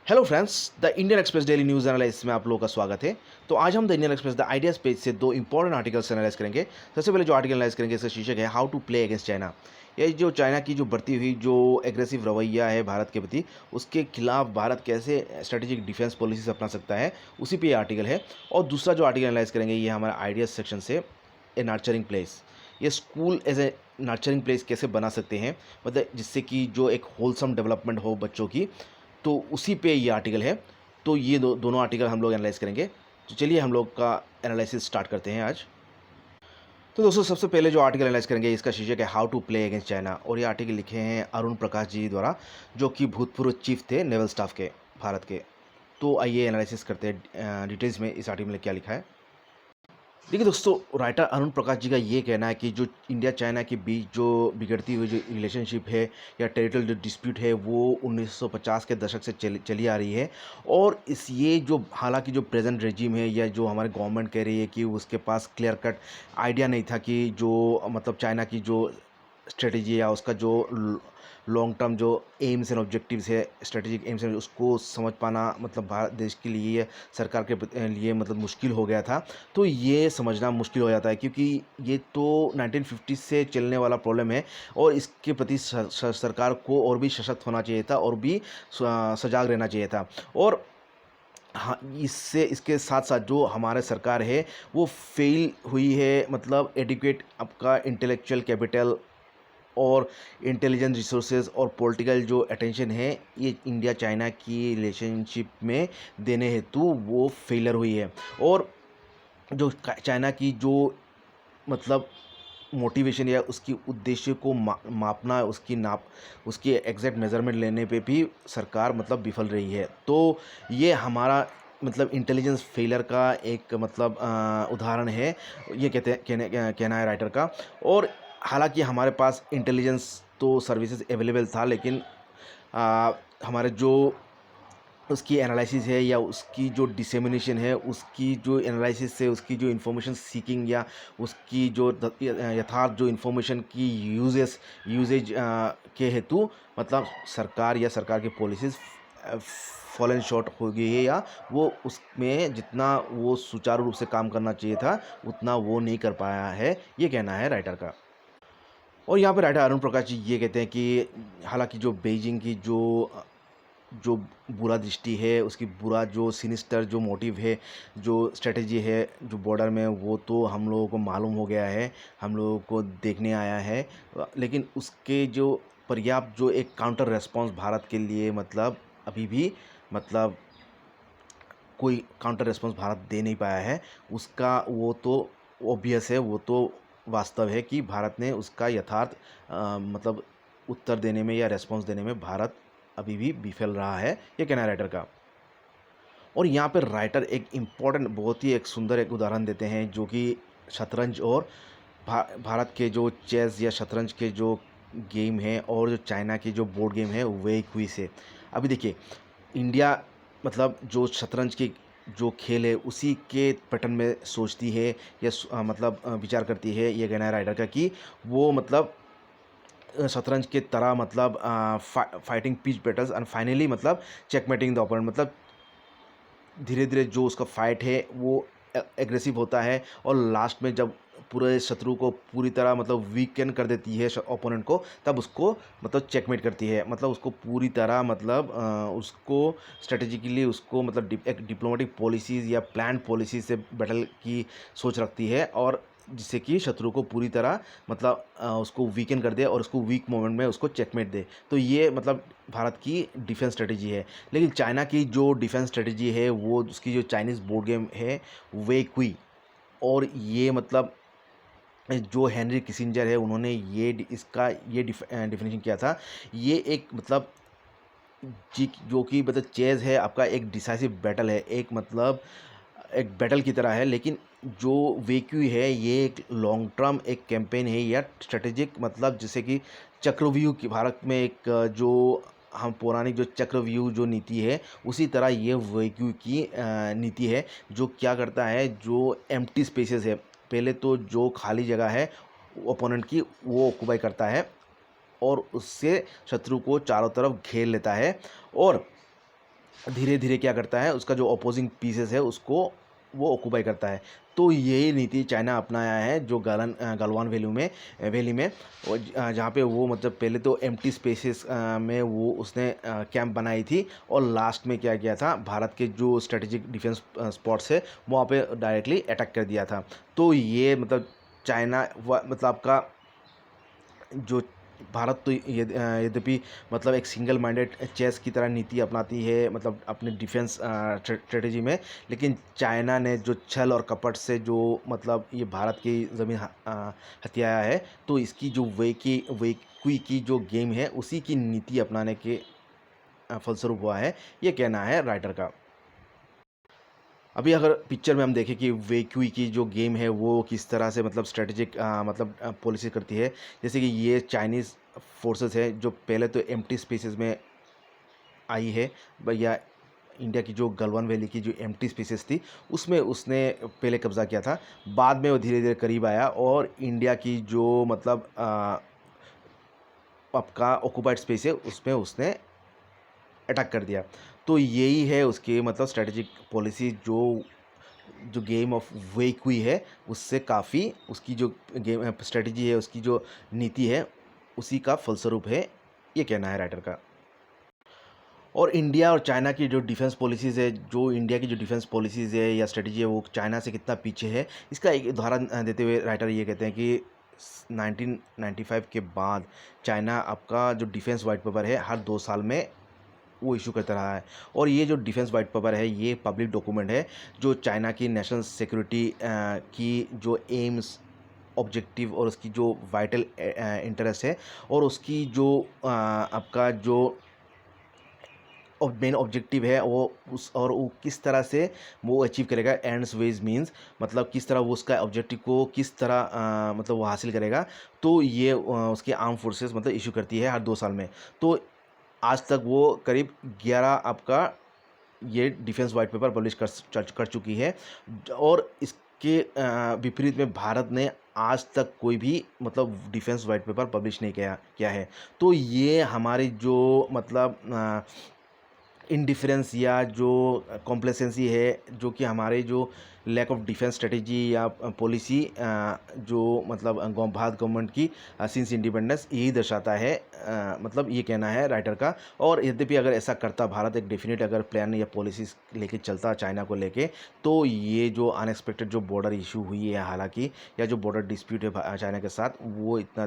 Hello friends, the Indian express daily news analysis में आप लोगों का स्वागत है। तो आज हम the Indian express the ideas page से दो इंपॉर्टेंट आर्टिकल्स एनालाइज करेंगे। सबसे पहले जो आर्टिकल एनालाइज करेंगे इसका शीर्षक है how to play against China. ये जो चाइना की जो बढ़ती हुई जो एग्रेसिव रवैया है भारत के प्रति, उसके खिलाफ भारत कैसे स्ट्रेटेजिक डिफेंस पॉलिसीज अपना सकता है, उसी पे ये आर्टिकल है। और दूसरा जो आर्टिकल एनालाइज करेंगे ये हमारा आइडियाज सेक्शन से, ए नर्चरिंग प्लेस। ये school as a nurturing place कैसे बना सकते हैं, मतलब जिससे कि जो एक होलसम डेवलपमेंट हो बच्चों की, तो उसी पे ये आर्टिकल है। तो ये दोनों आर्टिकल हम लोग एनालाइज करेंगे। तो चलिए हम लोग का एनालिसिस स्टार्ट करते हैं आज। तो दोस्तों सबसे पहले जो आर्टिकल एनालाइज करेंगे इसका शीर्षक है how to play against China, और ये आर्टिकल लिखे हैं अरुण प्रकाश जी द्वारा, जो कि भूतपूर्व चीफ थे नेवल स्टाफ के भारत के। तो आइए एनालिसिस करते हैं डिटेल्स में इस आर्टिकल में क्या लिखा है। देखिए दोस्तों, राइटर अरुण प्रकाश जी का ये कहना है कि जो इंडिया चाइना के बीच जो बिगड़ती हुई जो रिलेशनशिप है या टेरिटोरियल जो डिस्प्यूट है वो 1950 के दशक से चली आ रही है। और इस ये जो हालांकि जो प्रेजेंट रेजिम है या जो हमारे गवर्नमेंट कह रही है कि उसके पास क्लियर कट आइडिया नहीं था कि जो मतलब चाइना की जो स्ट्रेटजी या उसका जो लॉन्ग टर्म जो एम्स एंड ऑब्जेक्टिव्स है, स्ट्रेटेजिक एम्स है, उसको समझ पाना मतलब भारत देश के लिए, सरकार के लिए मतलब मुश्किल हो गया था। तो ये समझना मुश्किल हो जाता है क्योंकि ये तो 1950 से चलने वाला प्रॉब्लम है, और इसके प्रति सरकार को और भी सशक्त होना चाहिए था और भी सजाग रहना चाहिए था। और हाँ, इससे इसके साथ साथ जो हमारे सरकार है वो फेल हुई है, मतलब एडिक्वेट आपका इंटेलेक्चुअल कैपिटल और इंटेलिजेंस रिसोर्सेज और पॉलिटिकल जो अटेंशन है ये इंडिया चाइना की रिलेशनशिप में देने हेतु वो फेलर हुई है। और जो चाइना की जो मतलब मोटिवेशन या उसकी उद्देश्य को मापना, उसकी नाप, उसकी एग्जैक्ट मेजरमेंट लेने पे भी सरकार मतलब विफल रही है। तो ये हमारा मतलब इंटेलिजेंस फेलियर का एक मतलब उदाहरण है, ये कहना है राइटर का। और हालांकि हमारे पास इंटेलिजेंस तो सर्विसेज अवेलेबल था, लेकिन हमारे जो उसकी एनालिसिस है या उसकी जो डिसेमिनेशन है, उसकी जो एनालिसिस है, उसकी जो इन्फॉर्मेशन सीकिंग या उसकी जो यथार्थ जो इन्फॉर्मेशन की यूजेज के हेतु मतलब सरकार या सरकार की पॉलिसीज़ फॉलन शॉर्ट हो गई है, या वो उसमें जितना वो सुचारू रूप से काम करना चाहिए था उतना वो नहीं कर पाया है, ये कहना है राइटर का। और यहाँ पे राइटर अरुण प्रकाश जी ये कहते हैं कि हालांकि जो बीजिंग की जो बुरा दृष्टि है, उसकी बुरा जो सिनिस्टर जो मोटिव है, जो स्ट्रेटजी है जो बॉर्डर में, वो तो हम लोगों को मालूम हो गया है, हम लोगों को देखने आया है। लेकिन उसके जो पर्याप्त जो एक काउंटर रेस्पॉन्स भारत के लिए मतलब अभी भी मतलब कोई काउंटर रेस्पॉन्स भारत दे नहीं पाया है। उसका वो तो ऑब्वियस है, वो तो वास्तव है कि भारत ने उसका यथार्थ मतलब उत्तर देने में या रेस्पॉन्स देने में भारत अभी भी विफल रहा है, ये कहना है राइटर का। और यहाँ पर राइटर एक इम्पॉर्टेंट बहुत ही एक सुंदर एक उदाहरण देते हैं, जो कि शतरंज और भारत के जो चेस या शतरंज के जो गेम है और जो चाइना की जो बोर्ड गेम है वे क्विज से। अभी देखिए, इंडिया मतलब जो शतरंज की जो खेल है उसी के पैटर्न में सोचती है या मतलब विचार करती है, ये कहना है राइटर का कि वो मतलब शतरंज के तरह मतलब fighting pitch battles and finally मतलब चेकमेटिंग द ओपोनेंट, मतलब धीरे धीरे जो उसका फाइट है वो एग्रेसिव होता है, और लास्ट में जब पूरे शत्रु को पूरी तरह मतलब वीकन कर देती है ओपोनेंट को, तब उसको मतलब चेकमेट करती है, मतलब उसको पूरी तरह मतलब उसको स्ट्रेटेजिकली उसको मतलब एक डिप्लोमेटिक पॉलिसीज़ या प्लान पॉलिसीज से बैटल की सोच रखती है, और जिससे कि शत्रु को पूरी तरह मतलब उसको वीकन कर दे और उसको वीक मोमेंट में उसको चेकमेट दे। तो ये मतलब भारत की डिफेंस स्ट्रेटेजी है। लेकिन चाइना की जो डिफेंस स्ट्रेटेजी है वो उसकी जो चाइनीज़ बोर्ड गेम है वे क्वी, और ये मतलब जो हेनरी किसिंजर है उन्होंने इसका ये डिफिनेशन किया था। ये एक मतलब जी जो कि मतलब चेज़ है आपका एक डिसाइसिव बैटल है, एक मतलब एक बैटल की तरह है, लेकिन जो वेक्यू है ये एक लॉन्ग टर्म एक कैंपेन है या स्ट्रेटेजिक, मतलब जैसे कि चक्रव्यूह की भारत में एक जो हम पौराणिक जो चक्रव्यूह जो नीति है उसी तरह ये वेक्यू की नीति है, जो क्या करता है, जो एम्प्टी स्पेसेस है, पहले तो जो खाली जगह है ओपोनेंट की वो ऑक्यूपाई करता है और उससे शत्रु को चारों तरफ घेर लेता है। और धीरे धीरे क्या करता है, उसका जो अपोजिंग पीसेस है उसको वो ऑक्यूपाई करता है। तो यही नीति चाइना अपनाया है जो गलवान वैली में जहाँ पे वो मतलब पहले तो एम्प्टी स्पेसेस में वो उसने कैंप बनाई थी, और लास्ट में क्या किया था, भारत के जो स्ट्रेटेजिक डिफेंस स्पॉट्स है वहाँ पे डायरेक्टली अटैक कर दिया था। तो ये मतलब चाइना मतलब आपका जो भारत तो यद्यपि मतलब एक सिंगल माइंडेड चेस की तरह नीति अपनाती है मतलब अपने डिफेंस स्ट्रेटेजी में, लेकिन चाइना ने जो छल और कपट से जो मतलब ये भारत की ज़मीन हथियाया है, तो इसकी जो वेकुई की जो गेम है उसी की नीति अपनाने के फलस्वरूप हुआ है, ये कहना है राइटर का। अभी अगर पिक्चर में हम देखें कि वेक्यूई की जो गेम है वो किस तरह से मतलब स्ट्रेटेजिक मतलब पॉलिसी करती है, जैसे कि ये चाइनीज़ फोर्सेस है जो पहले तो एम्प्टी स्पेसेस में आई है, या इंडिया की जो गलवान वैली की जो एम्प्टी स्पेसेस थी उसमें उसने पहले कब्जा किया था। बाद में वो धीरे धीरे करीब आया और इंडिया की जो मतलब आपका ऑक्यूपाइड स्पेस है उसमें उसने अटैक कर दिया। तो यही है उसके मतलब स्ट्रेटेजिक पॉलिसी, जो जो गेम ऑफ वेक हुई है उससे काफ़ी उसकी जो गेम स्ट्रेटजी है, उसकी जो नीति है उसी का फलस्वरूप है, ये कहना है राइटर का। और इंडिया और चाइना की जो डिफेंस पॉलिसीज़ है, जो इंडिया की जो डिफेंस पॉलिसीज़ है या स्ट्रेटजी है वो चाइना से कितना पीछे है, इसका एक उदाहरण देते हुए राइटर ये कहते हैं कि 1995 के बाद चाइना आपका जो डिफेंस वाइट पेपर है हर 2 साल में वो इशू करता रहा है। और ये जो डिफेंस वाइट पेपर है ये पब्लिक डॉक्यूमेंट है जो चाइना की नेशनल सिक्योरिटी की जो एम्स, ऑब्जेक्टिव और उसकी जो वाइटल इंटरेस्ट है और उसकी जो आपका जो मेन ऑब्जेक्टिव है वो उस, और वो किस तरह से वो अचीव करेगा, एंड्स वेज मींस मतलब किस तरह वो उसका ऑब्जेक्टिव को किस तरह मतलब वो हासिल करेगा। तो ये उसकी आर्म फोर्सेस मतलब इशू करती है हर 2 साल में। तो आज तक वो करीब 11 आपका ये डिफेंस वाइट पेपर पब्लिश कर चुकी है। और इसके विपरीत में भारत ने आज तक कोई भी मतलब डिफेंस वाइट पेपर पब्लिश नहीं किया किया है। तो ये हमारी जो मतलब इनडिफरेंस या जो कॉम्प्लेसेंसी है, जो कि हमारे जो लैक ऑफ डिफेंस स्ट्रेटेजी या पॉलिसी जो मतलब भारत गवर्नमेंट की सिंस इंडिपेंडेंस, यही दर्शाता है मतलब ये कहना है राइटर का। और यद्यपि अगर ऐसा करता भारत एक डेफिनेट अगर प्लान या पॉलिसीज लेके चलता चाइना को लेके, तो ये जो अनएक्सपेक्टेड जो बॉर्डर इशू हुई है हालांकि, या जो बॉर्डर डिस्प्यूट है चाइना के साथ, वो इतना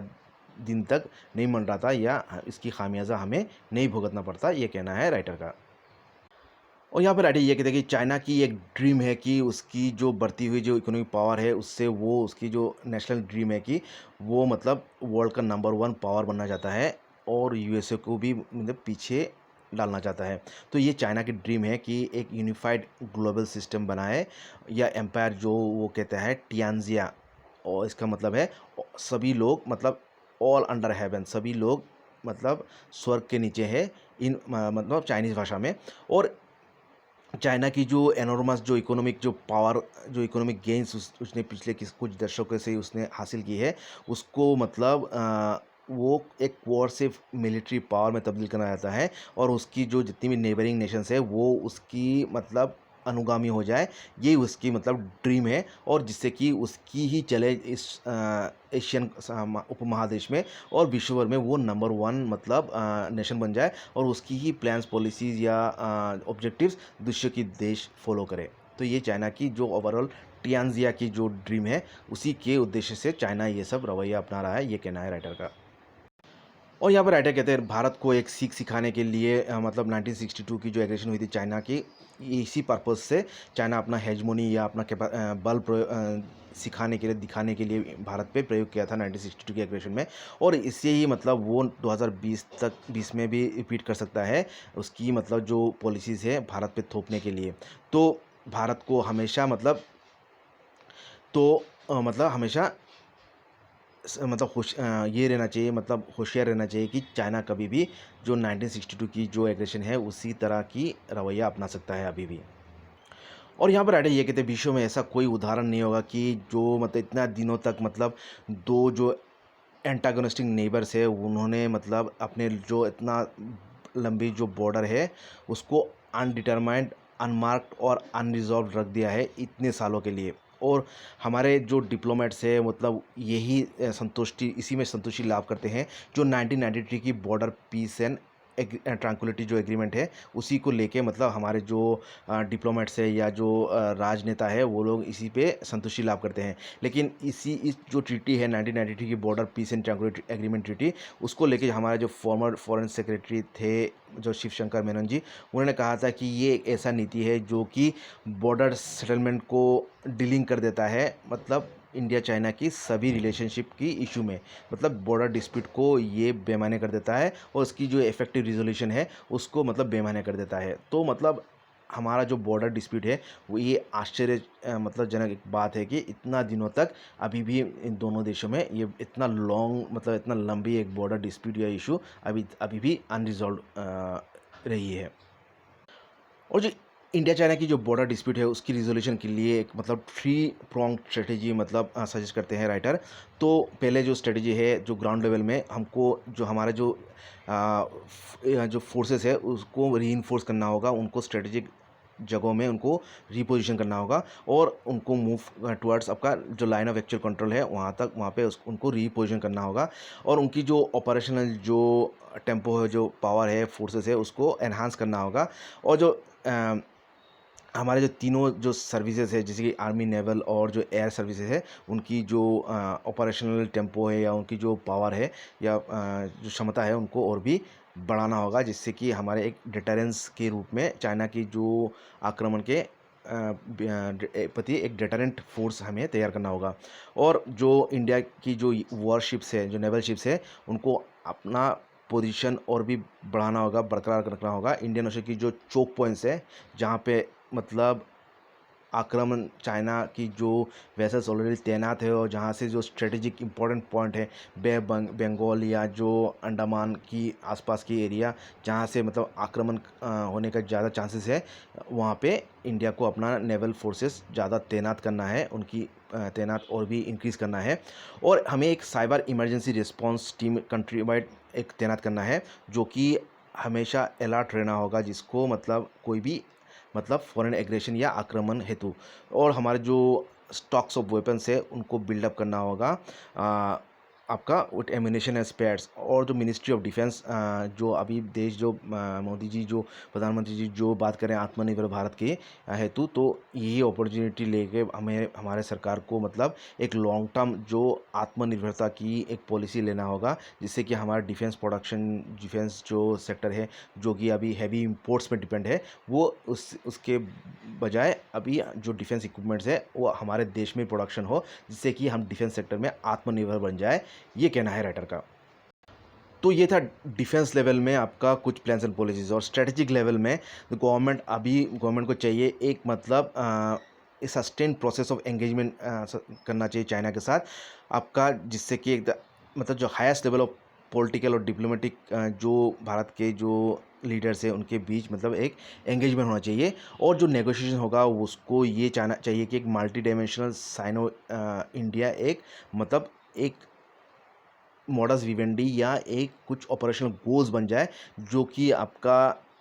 दिन तक नहीं मन रहा था या इसकी खामियाजा हमें नहीं भुगतना पड़ता, ये कहना है राइटर का। और यहाँ पर राइटर ये कहते हैं कि चाइना की एक ड्रीम है कि उसकी जो बढ़ती हुई जो इकोनॉमिक पावर है उससे वो उसकी जो नेशनल ड्रीम है कि वो मतलब वर्ल्ड का नंबर 1 पावर बनना चाहता है और यूएसए को भी मतलब पीछे डालना चाहता है। तो ये चाइना की ड्रीम है कि एक यूनिफाइड ग्लोबल सिस्टम बनाए, या एम्पायर जो वो कहता है टियानजिया, और इसका मतलब है सभी लोग मतलब ऑल अंडर हेवन, सभी लोग मतलब स्वर्ग के नीचे है इन मतलब चाइनीज़ भाषा में। और चाइना की जो एनॉर्मस जो इकोनॉमिक जो पावर, जो इकोनॉमिक गेंस उसने पिछले कुछ दशकों से उसने हासिल की है, उसको मतलब वो एक कोऑर्सिव मिलिट्री पावर में तब्दील करना चाहता है, और उसकी जो जितनी भी नेबरिंग नेशंस है वो उसकी मतलब अनुगामी हो जाए, ये उसकी मतलब ड्रीम है। और जिससे कि उसकी ही चले इस एशियन उपमहादेश में और विश्व भर में वो नंबर 1 मतलब नेशन बन जाए, और उसकी ही प्लान्स पॉलिसीज़ या ऑब्जेक्टिव्स दूसरे की देश फॉलो करे। तो ये चाइना की जो ओवरऑल टियानजिया की जो ड्रीम है उसी के उद्देश्य से चाइना ये सब रवैया अपना रहा है, ये कहना है राइटर का। और यहाँ पर राइटर कहते हैं भारत को एक सीख सिखाने के लिए मतलब 1962 की जो एग्रेशन हुई थी चाइना की, इसी पर्पज़ से चाइना अपना हेजमोनी या अपना बल सिखाने के लिए, दिखाने के लिए भारत पे प्रयोग किया था 1962 के एग्रेशन में। और इससे ही मतलब वो 2020 में भी रिपीट कर सकता है उसकी मतलब जो पॉलिसीज़ है भारत पे थोपने के लिए। तो भारत को हमेशा मतलब तो मतलब हमेशा मतलब ये रहना चाहिए, मतलब होशियार रहना चाहिए कि चाइना कभी भी जो 1962 की जो एग्रेशन है उसी तरह की रवैया अपना सकता है अभी भी। और यहाँ पर राइटर ये कहते हैं विश्व में ऐसा कोई उदाहरण नहीं होगा कि जो मतलब इतना दिनों तक मतलब दो जो एंटागोनिस्टिक नेबर्स है उन्होंने मतलब अपने जो इतना लंबी जो बॉर्डर है उसको अनडिटरमाइंड, अनमार्क्ड और अनरिजॉल्व रख दिया है इतने सालों के लिए। और हमारे जो डिप्लोमेट्स है मतलब यही संतुष्टि इसी में संतुष्टि लाभ करते हैं जो 1993 की बॉर्डर पीस एंड ट्रैंक्विलिटी जो एग्रीमेंट है उसी को लेके मतलब हमारे जो डिप्लोमेट्स है या जो राजनेता है वो लोग इसी पे संतुष्टि लाभ करते हैं। लेकिन इस जो ट्रीटी है 1993 की border peace and tranquillity agreement treaty, उसको लेके हमारे जो फॉर्मर फॉरेन सेक्रेटरी थे जो शिव शंकर मेनन जी, उन्होंने कहा था कि ये एक ऐसा नीति है जो कि बॉर्डर सेटलमेंट को डीलिंग कर देता है, मतलब इंडिया चाइना की सभी रिलेशनशिप की इशू में, मतलब बॉर्डर डिस्प्यूट को ये बेमाने कर देता है और उसकी जो इफेक्टिव रिजोल्यूशन है उसको मतलब बेमाने कर देता है। तो मतलब हमारा जो बॉर्डर डिस्प्यूट है वो ये आश्चर्य मतलब जनक एक बात है कि इतना दिनों तक अभी भी इन दोनों देशों में ये इतना लॉन्ग मतलब इतना लंबी एक बॉर्डर डिस्प्यूट या इशू अभी अभी भी अनरिजॉल्व रही है। और जो इंडिया चाइना की जो बॉर्डर डिस्प्यूट है उसकी रिजोल्यूशन के लिए एक मतलब थ्री प्रोंग स्ट्रेटेजी मतलब सजेस्ट करते हैं राइटर। तो पहले जो स्ट्रेटेजी है जो ग्राउंड लेवल में हमको जो हमारा जो जो फोर्सेस है उसको रीइंफोर्स करना होगा, उनको स्ट्रेटेजिक जगहों में उनको रिपोजिशन करना होगा और उनको मूव टुवर्ड्स आपका जो लाइन ऑफ एक्चुअल कंट्रोल है वहाँ तक वहाँ पे उनको रिपोजिशन करना होगा। और उनकी जो ऑपरेशनल जो टेम्पो है जो पावर है फोर्सेस है उसको एनहांस करना होगा। और जो हमारे जो तीनों जो सर्विसेज है जैसे कि आर्मी, नेवल और जो एयर सर्विसेज है उनकी जो ऑपरेशनल टेम्पो है या उनकी जो पावर है या जो क्षमता है उनको और भी बढ़ाना होगा, जिससे कि हमारे एक डिटरेंस के रूप में चाइना की जो आक्रमण के प्रति एक डिटरेंट फोर्स हमें तैयार करना होगा। और जो इंडिया की जो वॉरशिप्स है जो नेवल शिप्स है उनको अपना पोजीशन और भी बढ़ाना होगा, बरकरार रखना होगा। इंडियन ओशन की जो चोक पॉइंट्स है जहाँ पे मतलब आक्रमण चाइना की जो वेसल्स ऑलरेडी तैनात है और जहाँ से जो स्ट्रेटेजिक इंपॉर्टेंट पॉइंट है बंगाल या जो अंडमान की आसपास की एरिया जहाँ से मतलब आक्रमण होने का ज़्यादा चांसेस है, वहाँ पे इंडिया को अपना नेवल फोर्सेस ज़्यादा तैनात करना है, उनकी तैनात और भी इंक्रीज़ करना है। और हमें एक cyber emergency response team country wide एक तैनात करना है जो कि हमेशा अलर्ट रहना होगा, जिसको मतलब कोई भी मतलब फॉरेन एग्रेशन या आक्रमण हेतु। और हमारे जो स्टॉक्स ऑफ वेपन्स है उनको बिल्डअप करना होगा आपका विथ एमिनेशन एंड स्पेयर्स। और जो मिनिस्ट्री ऑफ डिफेंस जो अभी देश जो मोदी जी जो प्रधानमंत्री जी जो बात करें आत्मनिर्भर भारत के हेतु, तो यही अपॉर्चुनिटी लेके हमें हमारे सरकार को मतलब एक लॉन्ग टर्म जो आत्मनिर्भरता की एक पॉलिसी लेना होगा, जिससे कि हमारा डिफेंस प्रोडक्शन डिफेंस जो सेक्टर है जो कि अभी हैवी इंपोर्ट्स पे डिपेंड है वो उसके बजाय अभी जो डिफेंस इक्विपमेंट्स है वो हमारे देश में प्रोडक्शन हो, जिससे कि हम डिफेंस सेक्टर में आत्मनिर्भर बन जाए, ये कहना है राइटर का। तो ये था डिफेंस लेवल में आपका कुछ प्लान्स एंड पॉलिसीज़। और स्ट्रेटेजिक लेवल में गवर्नमेंट को चाहिए एक मतलब सस्टेन प्रोसेस ऑफ एंगेजमेंट करना चाहिए चाइना के साथ आपका, जिससे कि एक मतलब जो हाईएस्ट लेवल ऑफ पॉलिटिकल और डिप्लोमेटिक जो भारत के जो लीडर्स हैं उनके बीच मतलब एक एंगेजमेंट होना चाहिए। और जो नेगोशिएशन होगा उसको ये चाहना चाहिए कि एक मल्टी डायमेंशनल साइनो इंडिया एक मतलब एक मॉडस विवेंडी या एक कुछ ऑपरेशनल गोल्स बन जाए जो कि आपका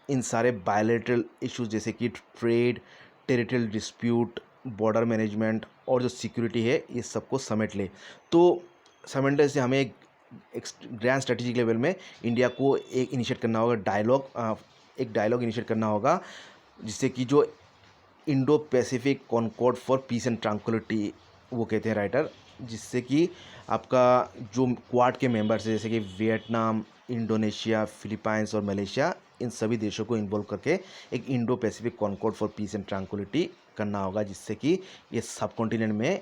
इन सारे बायलैटरल इश्यूज जैसे कि trade, territorial dispute, border management और जो सिक्योरिटी है ये सबको समेट ले। तो साइमल्टेनियसली हमें एक ग्रैंड स्ट्रेटेजिक लेवल में इंडिया को एक इनिशिएट करना होगा एक डायलॉग इनिशिएट करना होगा, जिससे कि जो Indo Pacific concord for peace and tranquillity वो कहते हैं राइटर, जिससे कि आपका जो क्वाड के मेंबर्स हैं जैसे कि वियतनाम, इंडोनेशिया, फिलीपाइंस और मलेशिया, इन सभी देशों को इन्वॉल्व करके एक Indo Pacific concord for peace and tranquillity करना होगा, जिससे कि ये सब कॉन्टिनेंट में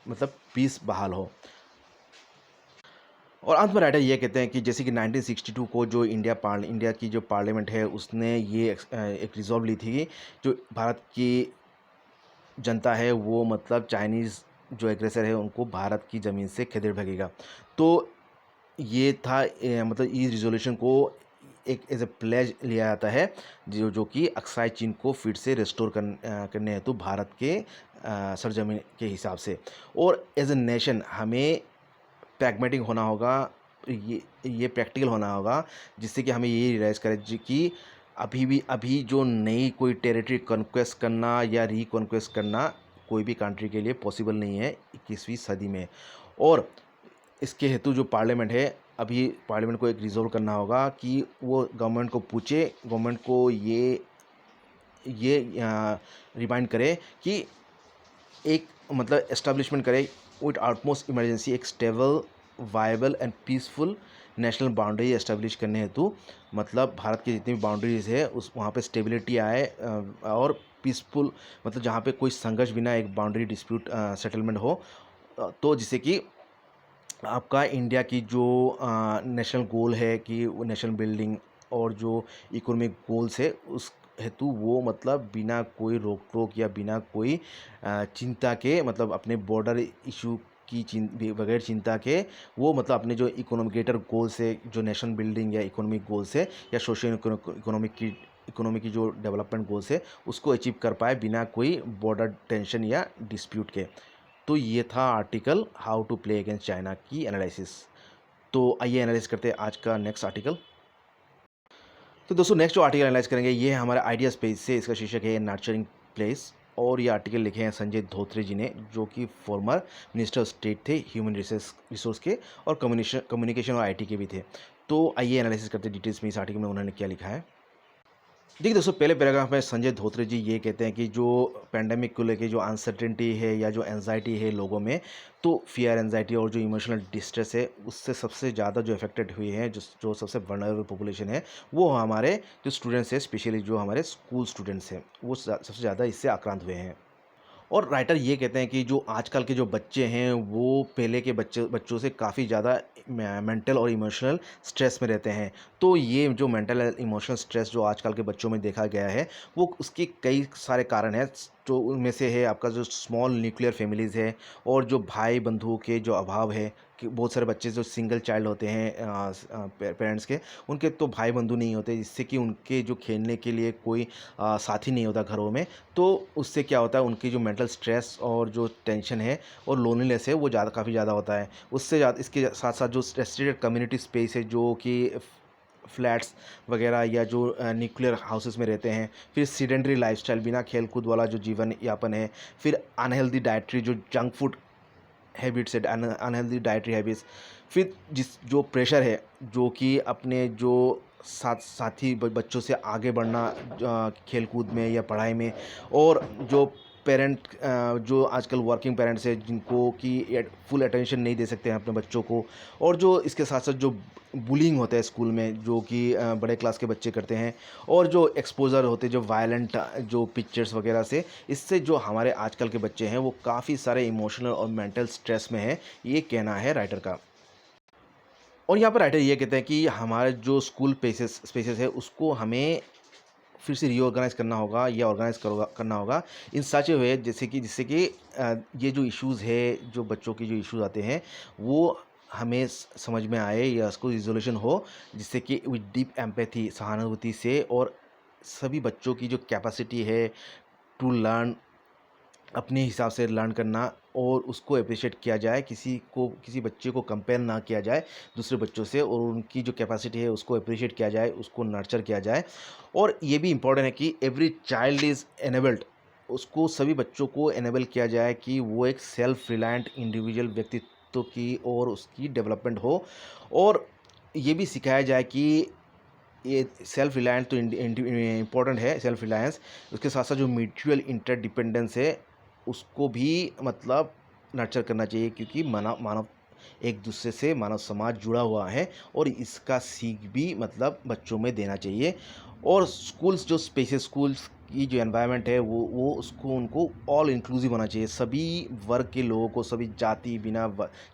मतलब पीस बहाल हो। और अंत में राइटर ये कहते हैं कि जैसे कि 1962 को जो इंडिया की जो पार्लियामेंट है उसने ये एक रिजॉल्व ली थी कि जो भारत की जनता है वो मतलब चाइनीज़ जो एग्रेसर है उनको भारत की ज़मीन से खदेड़ भगेगा। तो ये था मतलब इस रिजोल्यूशन को एक एज ए प्लेज लिया जाता है जो कि अक्साई चीन को फिर से रिस्टोर करने हेतु भारत के सरजमीन के हिसाब से। और एज ए नेशन हमें प्रैग्मेटिक होना होगा, ये प्रैक्टिकल होना होगा, जिससे कि हमें ये रियलाइज़ करें कि अभी जो नई कोई टेरिटरी कॉन्क्वेस्ट करना या रिकॉन्क्वेस्ट करना कोई भी कंट्री के लिए पॉसिबल नहीं है 21वीं सदी में। और इसके हेतु जो पार्लियामेंट है, अभी पार्लियामेंट को एक रिज़ोल्व करना होगा कि वो गवर्नमेंट को पूछे, गवर्नमेंट को ये रिमाइंड करे कि एक मतलब एस्टैब्लिशमेंट करे विथ आउटमोस्ट इमरजेंसी एक stable, viable and peaceful national boundary establish करने हेतु, मतलब भारत की जितनी भी बाउंड्रीज है उस वहाँ पे स्टेबिलिटी आए और पीसफुल, मतलब जहाँ पे कोई संघर्ष बिना एक बाउंड्री डिस्प्यूट सेटलमेंट हो। तो जिससे कि आपका इंडिया की जो नेशनल गोल है कि वो नेशनल बिल्डिंग और जो इकोनॉमिक गोल्स है उस हेतु वो मतलब बिना कोई रोक टोक या बिना कोई चिंता के, मतलब अपने बॉर्डर इशू की बगैर चिंता के वो मतलब अपने जो इकोनॉमिकेटर गोल्स है, जो नेशनल बिल्डिंग या इकोनॉमिक गोल्स है या सोशल इकोनॉमी की जो डेवलपमेंट गोल्स है उसको अचीव कर पाए बिना कोई बॉर्डर टेंशन या डिस्प्यूट के। तो ये था article how to play against China की एनालिसिस। तो आइए एनालाइज करते हैं आज का नेक्स्ट आर्टिकल। तो दोस्तों नेक्स्ट जो आर्टिकल एनालाइज करेंगे ये है हमारे आइडियाज़ पेज से, इसका शीर्षक है नर्चरिंग प्लेस। और ये आर्टिकल लिखे हैं संजय धोत्रे जी ने, जो कि फॉर्मर मिनिस्टर ऑफ स्टेट थे ह्यूमन रिसोर्स के और कम्युनिकेशन और आईटी के भी थे। तो आइए एनालिसिस करते हैं डिटेल्स में इस आर्टिकल में उन्होंने क्या लिखा है। देखिए दोस्तों, पहले पैराग्राफ में संजय धोत्रे जी ये कहते हैं कि जो पैंडेमिक को लेके जो अनसर्टेनिटी है या जो एंजाइटी है लोगों में, तो फियर, एंजाइटी और जो इमोशनल डिस्ट्रेस है उससे सबसे ज़्यादा जो अफेक्टेड हुए हैं, जो सबसे वल्नरेबल पॉपुलेशन है वो हमारे जो स्टूडेंट्स हैं, स्पेशली जो हमारे स्कूल स्टूडेंट्स हैं वो सबसे ज़्यादा इससे आक्रांत हुए हैं। और राइटर ये कहते हैं कि जो आजकल के जो बच्चे हैं वो पहले के बच्चों से काफ़ी ज़्यादा मेंटल और इमोशनल स्ट्रेस में रहते हैं। तो ये जो मेंटल एंड इमोशनल स्ट्रेस जो आजकल के बच्चों में देखा गया है वो उसके कई सारे कारण हैं। तो उनमें से है आपका जो स्मॉल न्यूक्लियर फैमिलीज़ है और जो भाई बंधुओं के जो अभाव है, कि बहुत सारे बच्चे जो सिंगल चाइल्ड होते हैं पेरेंट्स के, उनके तो भाई बंधु नहीं होते, जिससे कि उनके जो खेलने के लिए कोई साथी नहीं होता घरों में। तो उससे क्या होता है, उनकी जो मेंटल स्ट्रेस और जो टेंशन है और लोनलीनेस है वो काफ़ी ज़्यादा होता है। उससे ज़्यादा इसके साथ साथ जो रेस्ट्रिक्टेड कम्युनिटी स्पेस है, जो कि फ्लैट्स वगैरह या जो न्यूक्लियर हाउसेस में रहते हैं, फिर सीडेंटरी लाइफस्टाइल, बिना खेल कूद वाला जो जीवन यापन है, फिर अनहेल्दी डाइटरी जो जंक फूड हैबिट्स है, अनहेल्दी डाइटरी हैबिट्स, फिर जो प्रेशर है जो कि अपने जो साथी बच्चों से आगे बढ़ना खेल कूद में या पढ़ाई में, और जो पेरेंट जो आजकल वर्किंग पेरेंट्स हैं जिनको कि फुल अटेंशन नहीं दे सकते हैं अपने बच्चों को, और जो इसके साथ साथ जो बुलिंग होता है स्कूल में जो कि बड़े क्लास के बच्चे करते हैं, और जो एक्सपोजर होते हैं जो वायलेंट जो पिक्चर्स वगैरह से, इससे जो हमारे आजकल के बच्चे हैं वो काफ़ी सारे इमोशनल और मेंटल स्ट्रेस में हैं, ये कहना है राइटर का। और यहाँ पर राइटर ये कहते हैं कि हमारे जो स्कूल स्पेसेस है उसको हमें फिर से रीऑर्गेनाइज करना होगा या ऑर्गेनाइज करना होगा इन सच ए वे, जिससे कि ये जो इश्यूज़ है, जो बच्चों के जो इश्यूज़ आते हैं वो हमें समझ में आए या उसको रिजोल्यूशन हो, जिससे कि विद डीप एम्पैथी, सहानुभूति से, और सभी बच्चों की जो कैपेसिटी है टू लर्न, अपने हिसाब से लर्न करना, और उसको अप्रिशिएट किया जाए, किसी बच्चे को कंपेयर ना किया जाए दूसरे बच्चों से, और उनकी जो कैपेसिटी है उसको अप्रिशिएट किया जाए, उसको नर्चर किया जाए। और ये भी इम्पॉर्टेंट है कि एवरी चाइल्ड इज़ एनेबल्ड, उसको सभी बच्चों को एनेबल किया जाए कि वो एक सेल्फ रिलायंट इंडिविजुअल व्यक्तित्व की और उसकी डेवलपमेंट हो। और ये भी सिखाया जाए कि ये सेल्फ रिलायंस तो इम्पॉर्टेंट है, सेल्फ रिलायंस, उसके साथ साथ जो म्यूचुअल इंटरडिपेंडेंस है उसको भी मतलब नर्चर करना चाहिए, क्योंकि मानव मानव एक दूसरे से मानव समाज जुड़ा हुआ है और इसका सीख भी मतलब बच्चों में देना चाहिए। और स्कूल्स जो स्पेसेस, स्कूल्स की जो एनवायरनमेंट है वो उसको उनको ऑल इंक्लूसिव होना चाहिए, सभी वर्ग के लोगों को, सभी जाति, बिना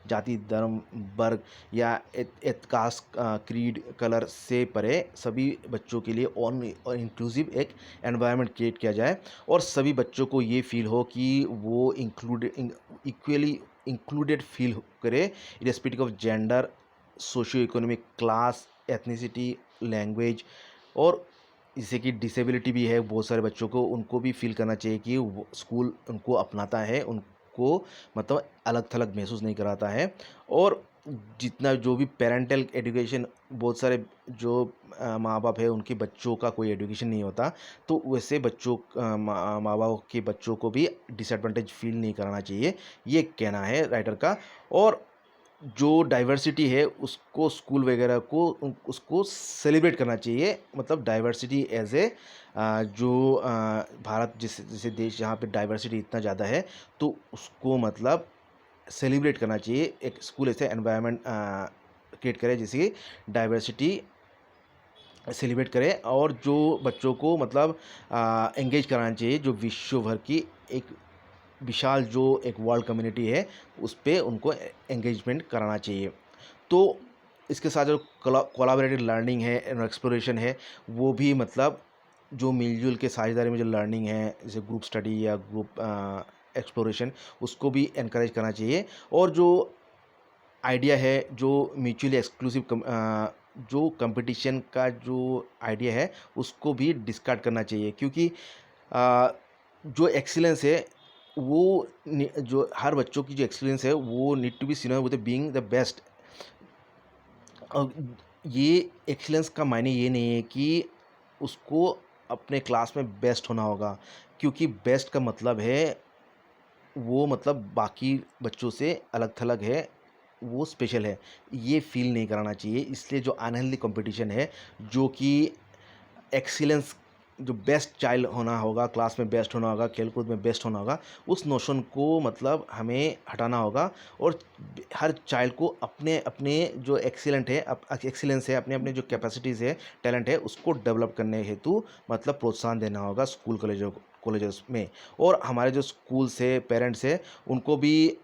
जाति, धर्म, वर्ग या कास्ट, क्रीड, कलर से परे सभी बच्चों के लिए ऑन इंक्लूसिव एक एनवायरनमेंट क्रिएट किया जाए, और सभी बच्चों को ये फील हो कि वो इक्वली इंक्लूडेड फील करे, irrespective of gender, socio economic class, ethnicity, language. और जैसे कि डिसेबिलिटी भी है बहुत सारे बच्चों को, उनको भी फील करना चाहिए कि वो स्कूल उनको अपनाता है, उनको मतलब अलग थलग महसूस नहीं कराता है। और जितना जो भी पेरेंटल एजुकेशन, बहुत सारे जो माँ बाप है उनके बच्चों का कोई एजुकेशन नहीं होता, तो वैसे बच्चों माँ बाप के बच्चों को भी डिसएडवांटेज फील नहीं कराना चाहिए, ये कहना है राइटर का। और जो डाइवर्सिटी है उसको स्कूल वगैरह को उसको सेलिब्रेट करना चाहिए, मतलब डाइवर्सिटी एज ए जो भारत जिस जैसे देश जहाँ पे डाइवर्सिटी इतना ज़्यादा है, तो उसको मतलब सेलिब्रेट करना चाहिए। एक स्कूल ऐसे एनवायरनमेंट क्रिएट करे जिसकी डाइवर्सिटी सेलिब्रेट करे, और जो बच्चों को मतलब एंगेज कराना चाहिए, जो विश्व भर की एक विशाल जो एक वर्ल्ड कम्युनिटी है उस पे उनको एंगेजमेंट कराना चाहिए। तो इसके साथ जो कोलाबरेटिव लर्निंग है और एक्सप्लोरेशन है, वो भी मतलब जो मिलजुल के साझेदारी में जो लर्निंग है जैसे ग्रुप स्टडी या ग्रुप एक्सप्लोरेशन, उसको भी इनकरेज करना चाहिए। और जो आइडिया है जो म्यूचुअली एक्सक्लूसिव जो कंपटीशन का जो आइडिया है उसको भी डिस्कार्ड करना चाहिए, क्योंकि अ, जो एक्सीलेंस है वो जो हर बच्चों की जो एक्सीलेंस है वो need to be synonym with being the best. ये एक्सीलेंस का मायने ये नहीं है कि उसको अपने क्लास में बेस्ट होना होगा, क्योंकि बेस्ट का मतलब है वो मतलब बाकी बच्चों से अलग थलग है, वो स्पेशल है, ये फील नहीं कराना चाहिए। इसलिए जो अनहेल्दी कंपटीशन है, जो कि एक्सीलेंस जो बेस्ट चाइल्ड होना होगा, क्लास में बेस्ट होना होगा, खेलकूद में बेस्ट होना होगा, उस नोशन को मतलब हमें हटाना होगा। और हर चाइल्ड को अपने अपने जो एक्सीलेंट है एक्सीलेंस है, अपने अपने जो कैपेसिटीज़ है, टैलेंट है, उसको डेवलप करने हेतु मतलब प्रोत्साहन देना होगा स्कूल कॉलेजेस में। और हमारे जो स्कूल्स है, पेरेंट्स है, उनको भी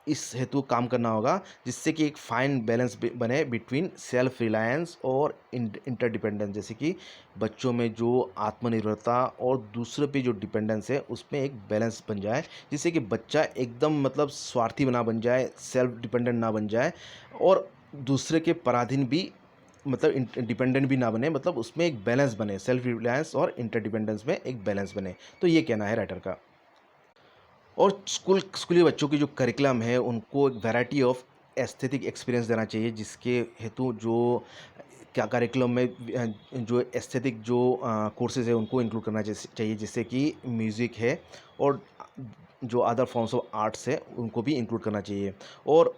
इस हेतु काम करना होगा, जिससे कि एक फाइन बैलेंस बने बिटवीन सेल्फ रिलायंस और इंटरडिपेंडेंस, जैसे कि बच्चों में जो आत्मनिर्भरता और दूसरे पे जो डिपेंडेंस है उसमें एक बैलेंस बन जाए, जिससे कि बच्चा एकदम मतलब स्वार्थी ना बन जाए, सेल्फ डिपेंडेंट ना बन जाए, और दूसरे के पराधीन भी मतलब डिपेंडेंट भी ना बने, मतलब उसमें एक बैलेंस बने, सेल्फ रिलायंस और इंटरडिपेंडेंस में एक बैलेंस बने। तो ये कहना है राइटर का। और स्कूली बच्चों की जो करिकुलम है उनको एक वैरायटी ऑफ एस्थेटिक एक्सपीरियंस देना चाहिए, जिसके हेतु जो क्या करिकुलम में जो एस्थेटिक जो कोर्सेज है उनको इंक्लूड करना चाहिए, जिससे कि म्यूज़िक है और जो अदर फॉर्म्स ऑफ आर्ट्स है उनको भी इंक्लूड करना चाहिए। और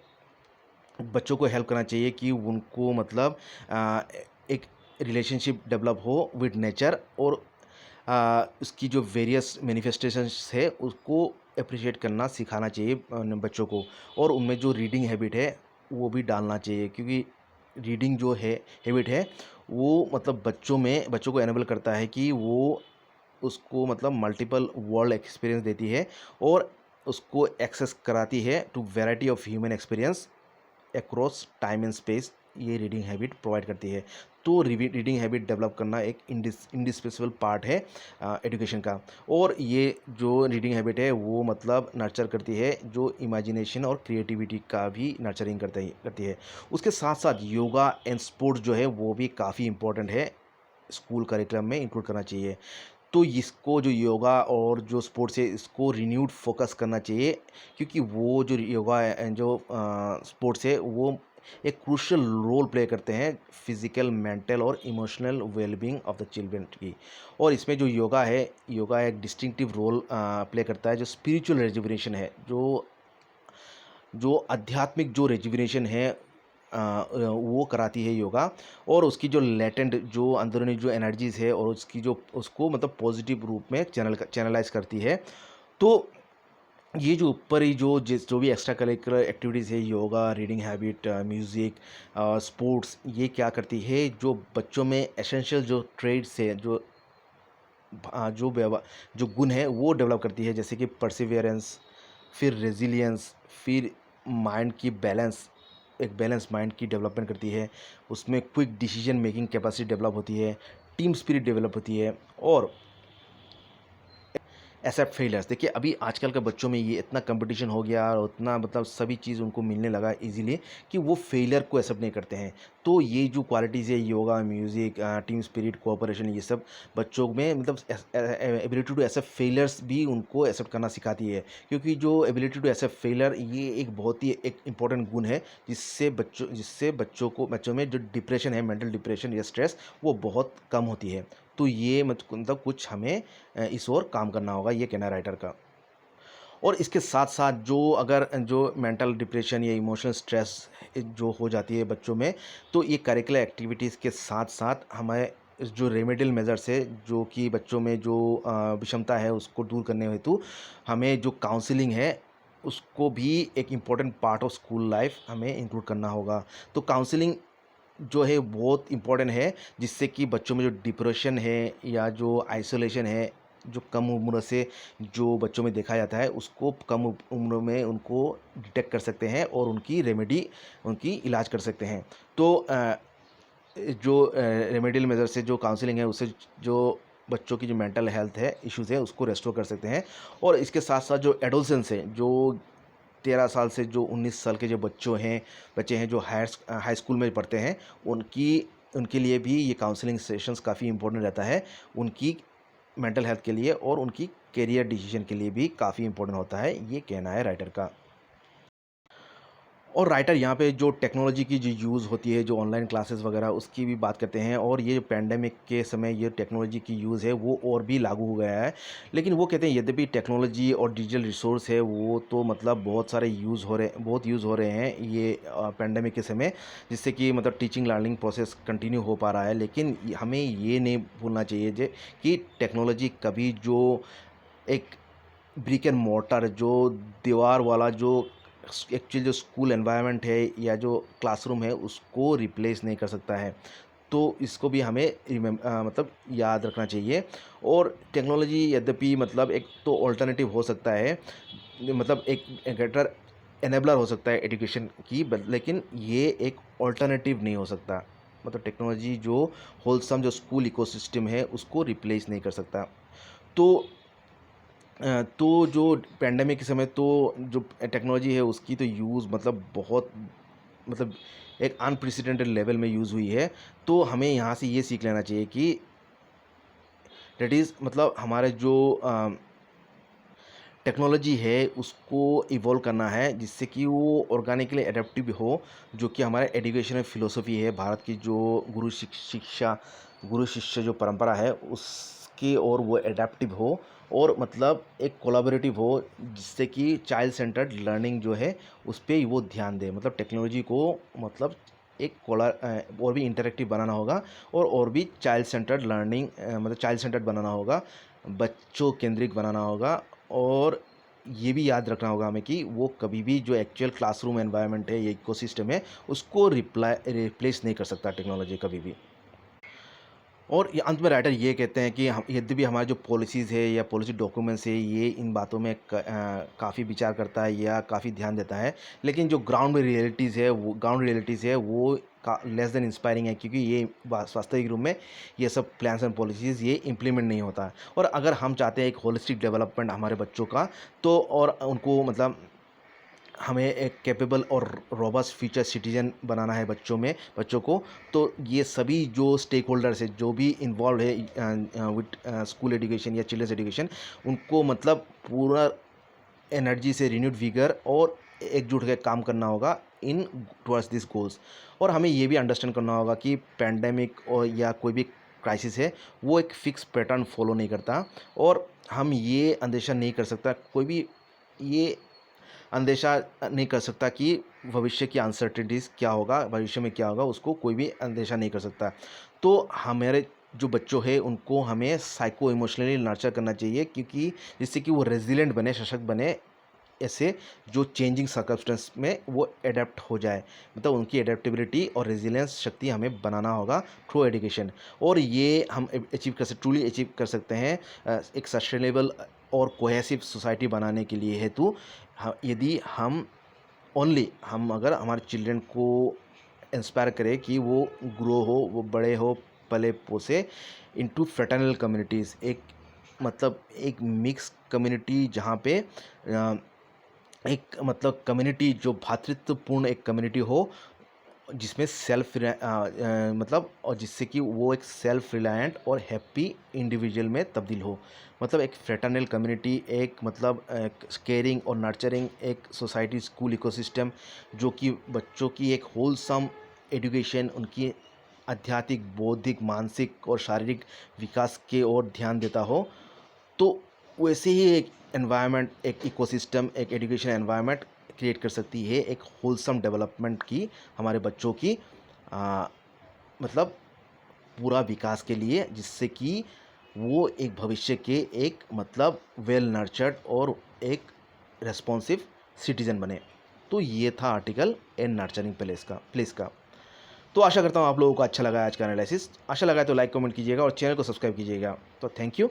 बच्चों को हेल्प करना चाहिए कि उनको मतलब एक रिलेशनशिप डेवलप हो विद नेचर, और उसकी जो वेरियस मैनिफेस्टेशंस है उसको अप्रिशिएट करना सिखाना चाहिए बच्चों को। और उनमें जो रीडिंग हैबिट है वो भी डालना चाहिए, क्योंकि रीडिंग जो है हैबिट है वो मतलब बच्चों को एनेबल करता है कि वो उसको मतलब मल्टीपल वर्ल्ड एक्सपीरियंस देती है, और उसको एक्सेस कराती है to variety of human experience across time and space, ये रीडिंग हैबिट प्रोवाइड करती है। तो रीडिंग हैबिट डेवलप करना एक इंडिस्पेंसेबल पार्ट है एजुकेशन का। और ये जो रीडिंग हैबिट है वो मतलब नर्चर करती है जो इमेजिनेशन और क्रिएटिविटी का भी नर्चरिंग करती है। उसके साथ साथ योगा एंड स्पोर्ट्स जो है वो भी काफ़ी इंपॉर्टेंट है, स्कूल करिकुलम में इंक्लूड करना चाहिए। तो इसको जो योगा और जो स्पोर्ट्स है इसको रिन्यूड फोकस करना चाहिए, क्योंकि वो जो योगा है जो स्पोर्ट्स है वो एक क्रूशियल रोल प्ले करते हैं फिजिकल, मेंटल और emotional wellbeing of the children की। और इसमें जो योगा एक डिस्टिंक्टिव रोल प्ले करता है, जो स्पिरिचुअल रेजुविनेशन है, जो जो आध्यात्मिक जो रेजुविनेशन है वो कराती है योगा। और उसकी जो लेटेंट जो अंदरूनी जो एनर्जीज़ है और उसकी जो उसको मतलब पॉजिटिव रूप में चैनलाइज करती है। तो ये जो ऊपर ही जो भी एक्स्ट्रा करिकुलर एक्टिविटीज़ है, yoga, reading habit, music, sports, ये क्या करती है, जो बच्चों में एसेंशियल जो ट्रेड्स है, जो गुण है वो डेवलप करती है, जैसे कि परसिवियरेंस, फिर रेजिलियंस, फिर माइंड की बैलेंस, एक बैलेंस माइंड की डेवलपमेंट करती है। उसमें quick decision making capacity develop होती है, टीम स्पिरिट डेवलप होती है, और एक्सेप्ट फेलियर्स। देखिए अभी आजकल के बच्चों में ये इतना कंपटीशन हो गया और उतना मतलब सभी चीज़ उनको मिलने लगा इजीली कि वो फेलियर को एक्सेप्ट नहीं करते हैं। तो ये जो क्वालिटीज़ है yoga, music, team spirit, cooperation, ये सब बच्चों में मतलब एबिलिटी टू एक्सेप्ट फेलियर्स भी उनको एक्सेप्ट करना सिखाती है। क्योंकि जो एबिलिटी टू एक्सेप्ट फेलियर ये एक बहुत ही एक इम्पॉर्टेंट गुण है जिससे बच्चों में जो डिप्रेशन है, मेंटल डिप्रेशन या स्ट्रेस, वो बहुत कम होती है। तो ये मतलब कुछ हमें इस ओर काम करना होगा, ये कहना है राइटर का। और इसके साथ-साथ जो मेंटल डिप्रेशन या इमोशनल स्ट्रेस जो हो जाती है बच्चों में, तो ये करिकुलर एक्टिविटीज़ के साथ-साथ हमें जो रेमेडियल मेजर्स है, जो कि बच्चों में जो विषमता है उसको दूर करने हेतु हमें जो काउंसलिंग है, उसको भी एक important part of school life हमें इंक्लूड करना होगा। तो काउंसलिंग जो है बहुत इम्पोर्टेंट है, जिससे कि बच्चों में जो डिप्रेशन है या जो आइसोलेशन है, जो कम उम्र से जो बच्चों में देखा जाता है, उसको कम उम्र में उनको डिटेक्ट कर सकते हैं और उनकी इलाज कर सकते हैं। तो जो रेमेडियल मेजर से जो काउंसलिंग है, उससे जो बच्चों की जो मेंटल हेल्थ है, इश्यूज़ है, उसको रेस्टोर कर सकते हैं। और इसके साथ-साथ जो एडोलसेंस है, जो 13 साल से जो 19 साल के जो बच्चे हैं जो हाई स्कूल में पढ़ते हैं, उनकी उनके लिए भी ये काउंसलिंग सेशंस काफ़ी इम्पोर्टेंट रहता है। उनकी मेंटल हेल्थ के लिए और उनकी करियर डिसीजन के लिए भी काफ़ी इम्पोर्टेंट होता है, ये कहना है राइटर का। और राइटर यहाँ पे जो टेक्नोलॉजी की जो यूज़ होती है, जो ऑनलाइन क्लासेस वगैरह, उसकी भी बात करते हैं। और ये पैंडेमिक के समय ये टेक्नोलॉजी की यूज़ है वो और भी लागू हो गया है। लेकिन वो कहते हैं यद्यपि टेक्नोलॉजी और डिजिटल रिसोर्स है वो तो मतलब बहुत यूज़ हो रहे हैं ये पैंडेमिक के समय, जिससे कि मतलब टीचिंग लर्निंग प्रोसेस कंटिन्यू हो पा रहा है। लेकिन हमें ये नहीं भूलना चाहिए कि टेक्नोलॉजी कभी जो एक ब्रिक एंड मोर्टर, जो दीवार वाला जो एक्चुअल जो स्कूल एनवायरनमेंट है या जो क्लासरूम है, उसको रिप्लेस नहीं कर सकता है। तो इसको भी हमें मतलब याद रखना चाहिए। और टेक्नोलॉजी यद्यपि मतलब एक तो ऑल्टरनेटिव हो सकता है, मतलब एक बेटर एनेबलर हो सकता है एजुकेशन की, लेकिन ये एक ऑल्टरनेटिव नहीं हो सकता। मतलब टेक्नोलॉजी जो होलसम जो स्कूल इकोसिस्टम है उसको रिप्लेस नहीं कर सकता। तो तो जो पैंडेमिक के समय तो जो टेक्नोलॉजी है उसकी तो यूज़ मतलब बहुत मतलब एक अनप्रेसिडेंटेड लेवल में यूज़ हुई है। तो हमें यहाँ से ये सीख लेना चाहिए कि दैट इज़ मतलब हमारे जो टेक्नोलॉजी है उसको इवॉल्व करना है, जिससे कि वो ऑर्गेनिकली एडेप्टिव हो, जो कि हमारे एजुकेशन फ़िलॉसफ़ी है भारत की, जो गुरु शिष्य जो परंपरा है उसकी, और वो एडेप्टिव हो और मतलब एक कोलैबोरेटिव हो, जिससे कि चाइल्ड सेंटर्ड लर्निंग जो है उस पे वो ध्यान दे। मतलब टेक्नोलॉजी को मतलब एक और भी इंटरेक्टिव बनाना होगा और भी चाइल्ड सेंटर्ड लर्निंग मतलब चाइल्ड सेंटर्ड बनाना होगा, बच्चों केंद्रित बनाना होगा। और ये भी याद रखना होगा हमें कि वो कभी भी जो एक्चुअल क्लासरूम एनवायरनमेंट है, ये इकोसिस्टम है, उसको रिप्लेस नहीं कर सकता टेक्नोलॉजी कभी भी। और ये अंत में राइटर ये कहते हैं कि हम यद्यपि हमारी जो पॉलिसीज़ है या पॉलिसी डॉक्यूमेंट्स है ये इन बातों में काफ़ी विचार करता है या काफ़ी ध्यान देता है, लेकिन जो ग्राउंड रियलिटीज़ है वो का लेस देन इंस्पायरिंग है, क्योंकि ये वास्तविक रूप में ये सब प्लान्स एंड पॉलिसीज़ ये इम्प्लीमेंट नहीं होता है। और अगर हम चाहते हैं एक होलिस्टिक डेवलपमेंट हमारे बच्चों का, तो और उनको मतलब हमें एक कैपेबल और रोबस्ट फ्यूचर सिटीजन बनाना है बच्चों को। तो ये सभी जो स्टेक होल्डर्स है, जो भी इन्वॉल्व है विद स्कूल एजुकेशन या चिल्ड्रंस एजुकेशन, उनको मतलब पूरा एनर्जी से रिन्यूड विगर और एकजुट होकर काम करना होगा इन टुवर्ड्स दिस गोल्स। और हमें ये भी अंडरस्टैंड करना होगा कि पैंडेमिक और या कोई भी क्राइसिस है वो एक फिक्स पैटर्न फॉलो नहीं करता। और हम ये अंदेशा नहीं कर सकता, कोई भी ये अंदेशा नहीं कर सकता कि भविष्य की अनसर्टेनिटीज़ क्या होगा, भविष्य में क्या होगा, उसको कोई भी अंदेशा नहीं कर सकता। तो हमारे जो बच्चों हैं उनको हमें साइको इमोशनली नर्चर करना चाहिए, क्योंकि जिससे कि वो रेजिलेंट बने, सशक्त बने, ऐसे जो चेंजिंग सर्कमस्टेंस में वो एडेप्ट हो जाए। मतलब उनकी एडेप्टेबिलिटी और रेजिलियंस शक्ति हमें बनाना होगा थ्रू एजुकेशन। और ये हम ट्रूली अचीव कर सकते हैं एक सस्टेनेबल और कोहेसिव सोसाइटी बनाने के लिए हेतु, यदि हम अगर हमारे चिल्ड्रन को इंस्पायर करें कि वो ग्रो हो, वो बड़े हो, पले पोसे इनटू फ्रेटर्नल कम्युनिटीज़, एक मतलब एक मिक्स कम्युनिटी जहाँ पे एक मतलब कम्युनिटी जो भ्रातृत्वपूर्ण एक कम्युनिटी हो, जिसमें मतलब और जिससे कि वो एक सेल्फ रिलायंट और हैप्पी इंडिविजुअल में तब्दील हो। मतलब एक फ्रेटर्नल कम्युनिटी, एक मतलब एक केयरिंग और नर्चरिंग एक सोसाइटी स्कूल इकोसिस्टम, जो कि बच्चों की एक होलसम एजुकेशन, उनकी आध्यात्मिक, बौद्धिक, मानसिक और शारीरिक विकास की ओर ध्यान देता हो। तो वैसे ही एक एनवायरनमेंट, एक इकोसिस्टम, एक एजुकेशन एनवायरनमेंट क्रिएट कर सकती है एक होलसम डेवलपमेंट की, हमारे बच्चों की आ, मतलब पूरा विकास के लिए, जिससे कि वो एक भविष्य के एक मतलब वेल नर्चर्ड और एक रेस्पॉन्सिव सिटीजन बने। तो ये था आर्टिकल एन नर्चरिंग प्लेस का। तो आशा करता हूँ आप लोगों को अच्छा लगा आज का एनालिसिस। अच्छा लगा है तो लाइक कमेंट कीजिएगा और चैनल को सब्सक्राइब कीजिएगा। तो थैंक यू।